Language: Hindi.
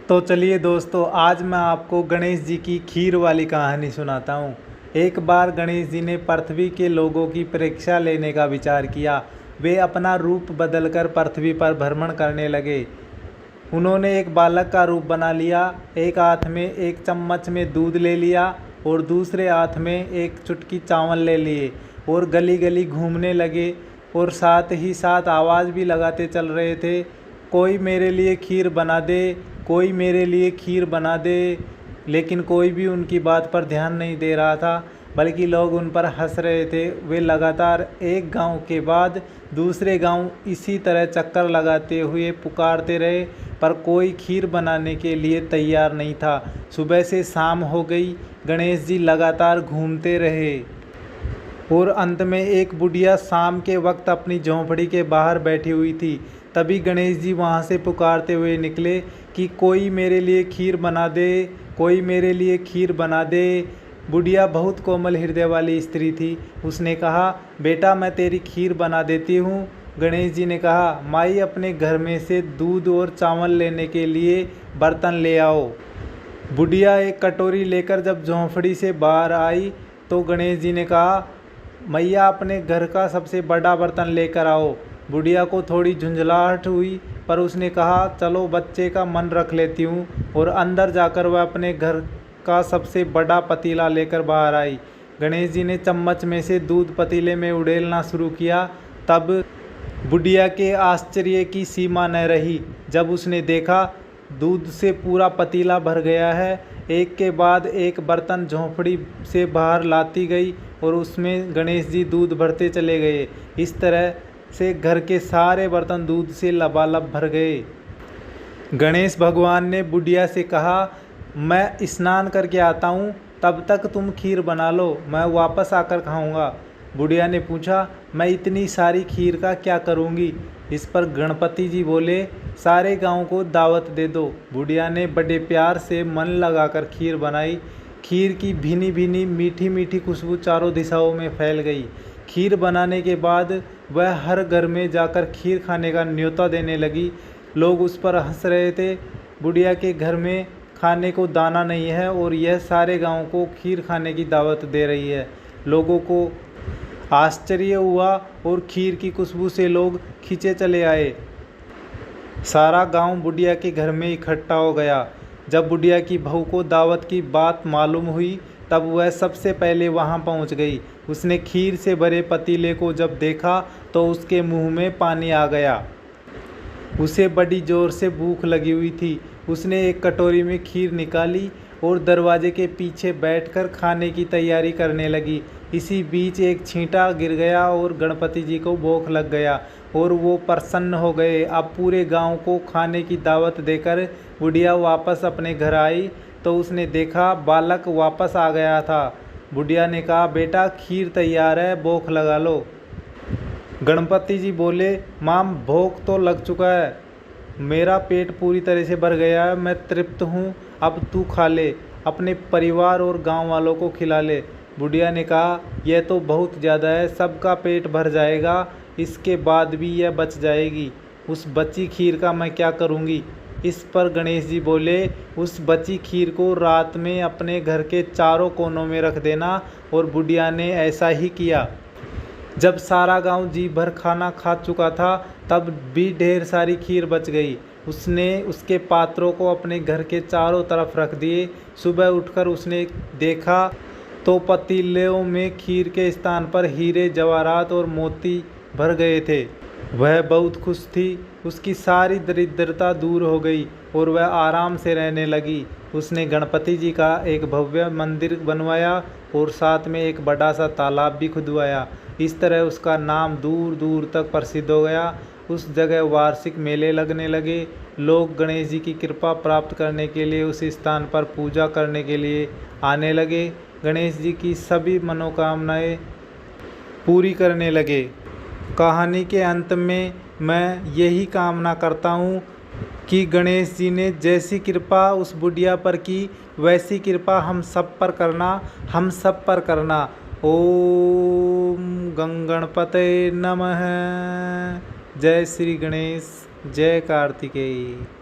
तो चलिए दोस्तों, आज मैं आपको गणेश जी की खीर वाली कहानी सुनाता हूँ। एक बार गणेश जी ने पृथ्वी के लोगों की परीक्षा लेने का विचार किया। वे अपना रूप बदलकर पृथ्वी पर भ्रमण करने लगे। उन्होंने एक बालक का रूप बना लिया। एक हाथ में एक चम्मच में दूध ले लिया और दूसरे हाथ में एक चुटकी चावल ले लिए और गली गली घूमने लगे और साथ ही साथ आवाज़ भी लगाते चल रहे थे, कोई मेरे लिए खीर बना दे, कोई मेरे लिए खीर बना दे। लेकिन कोई भी उनकी बात पर ध्यान नहीं दे रहा था, बल्कि लोग उन पर हंस रहे थे। वे लगातार एक गांव के बाद दूसरे गांव इसी तरह चक्कर लगाते हुए पुकारते रहे, पर कोई खीर बनाने के लिए तैयार नहीं था। सुबह से शाम हो गई, गणेश जी लगातार घूमते रहे और अंत में एक बुढ़िया शाम के वक्त अपनी झोंपड़ी के बाहर बैठी हुई थी। तभी गणेश जी वहाँ से पुकारते हुए निकले कि कोई मेरे लिए खीर बना दे, कोई मेरे लिए खीर बना दे। बुढ़िया बहुत कोमल हृदय वाली स्त्री थी। उसने कहा, बेटा मैं तेरी खीर बना देती हूँ। गणेश जी ने कहा, माई अपने घर में से दूध और चावल लेने के लिए बर्तन ले आओ। बुढ़िया एक कटोरी लेकर जब झोंपड़ी से बाहर आई तो गणेश जी ने कहा, मैया अपने घर का सबसे बड़ा बर्तन लेकर आओ। बुढ़िया को थोड़ी झुंझलाहट हुई, पर उसने कहा, चलो बच्चे का मन रख लेती हूँ, और अंदर जाकर वह अपने घर का सबसे बड़ा पतीला लेकर बाहर आई। गणेश जी ने चम्मच में से दूध पतीले में उड़ेलना शुरू किया। तब बुढ़िया के आश्चर्य की सीमा न रही जब उसने देखा दूध से पूरा पतीला भर गया है। एक के बाद एक बर्तन झोंपड़ी से बाहर लाती गई और उसमें गणेश जी दूध भरते चले गए। इस तरह से घर के सारे बर्तन दूध से लबालब भर गए। गणेश भगवान ने बुढ़िया से कहा, मैं स्नान करके आता हूँ, तब तक तुम खीर बना लो, मैं वापस आकर खाऊंगा। बुढ़िया ने पूछा, मैं इतनी सारी खीर का क्या करूँगी? इस पर गणपति जी बोले, सारे गांव को दावत दे दो। बुढ़िया ने बड़े प्यार से मन लगाकर खीर बनाई। खीर की भीनी भीनी मीठी मीठी खुशबू चारों दिशाओं में फैल गई। खीर बनाने के बाद वह हर घर में जाकर खीर खाने का न्योता देने लगी। लोग उस पर हंस रहे थे। बुढ़िया के घर में खाने को दाना नहीं है और यह सारे गांव को खीर खाने की दावत दे रही है। लोगों को आश्चर्य हुआ और खीर की खुशबू से लोग खींचे चले आए। सारा गांव बुढ़िया के घर में इकट्ठा हो गया। जब बुढ़िया की बहू को दावत की बात मालूम हुई तब वह सबसे पहले वहां पहुंच गई। उसने खीर से भरे पतीले को जब देखा तो उसके मुंह में पानी आ गया। उसे बड़ी जोर से भूख लगी हुई थी। उसने एक कटोरी में खीर निकाली और दरवाजे के पीछे बैठकर खाने की तैयारी करने लगी। इसी बीच एक छींटा गिर गया और गणपति जी को भूख लग गया और वो प्रसन्न हो गए। अब पूरे गांव को खाने की दावत देकर बुढ़िया वापस अपने घर आई तो उसने देखा बालक वापस आ गया था। बुढ़िया ने कहा, बेटा खीर तैयार है, भूख लगा लो। गणपति जी बोले, माँ भूख तो लग चुका है, मेरा पेट पूरी तरह से भर गया है, मैं तृप्त हूँ, अब तू खा ले, अपने परिवार और गांव वालों को खिला ले। बुढ़िया ने कहा, यह तो बहुत ज़्यादा है, सबका पेट भर जाएगा, इसके बाद भी यह बच जाएगी, उस बची खीर का मैं क्या करूँगी? इस पर गणेश जी बोले, उस बची खीर को रात में अपने घर के चारों कोनों में रख देना। और बुढ़िया ने ऐसा ही किया। जब सारा गांव जी भर खाना खा चुका था तब भी ढेर सारी खीर बच गई। उसने उसके पात्रों को अपने घर के चारों तरफ रख दिए। सुबह उठकर उसने देखा तो पतीलों में खीर के स्थान पर हीरे जवाहरात और मोती भर गए थे। वह बहुत खुश थी। उसकी सारी दरिद्रता दूर हो गई और वह आराम से रहने लगी। उसने गणपति जी का एक भव्य मंदिर बनवाया और साथ में एक बड़ा सा तालाब भी खुदवाया। इस तरह उसका नाम दूर दूर तक प्रसिद्ध हो गया। उस जगह वार्षिक मेले लगने लगे। लोग गणेश जी की कृपा प्राप्त करने के लिए उस स्थान पर पूजा करने के लिए आने लगे। गणेश जी की सभी मनोकामनाएं पूरी करने लगे। कहानी के अंत में मैं यही कामना करता हूँ कि गणेश जी ने जैसी कृपा उस बुढ़िया पर की वैसी कृपा हम सब पर करना, हम सब पर करना। ओम गंगणपते नमः। जय श्री गणेश, जय कार्तिकेय।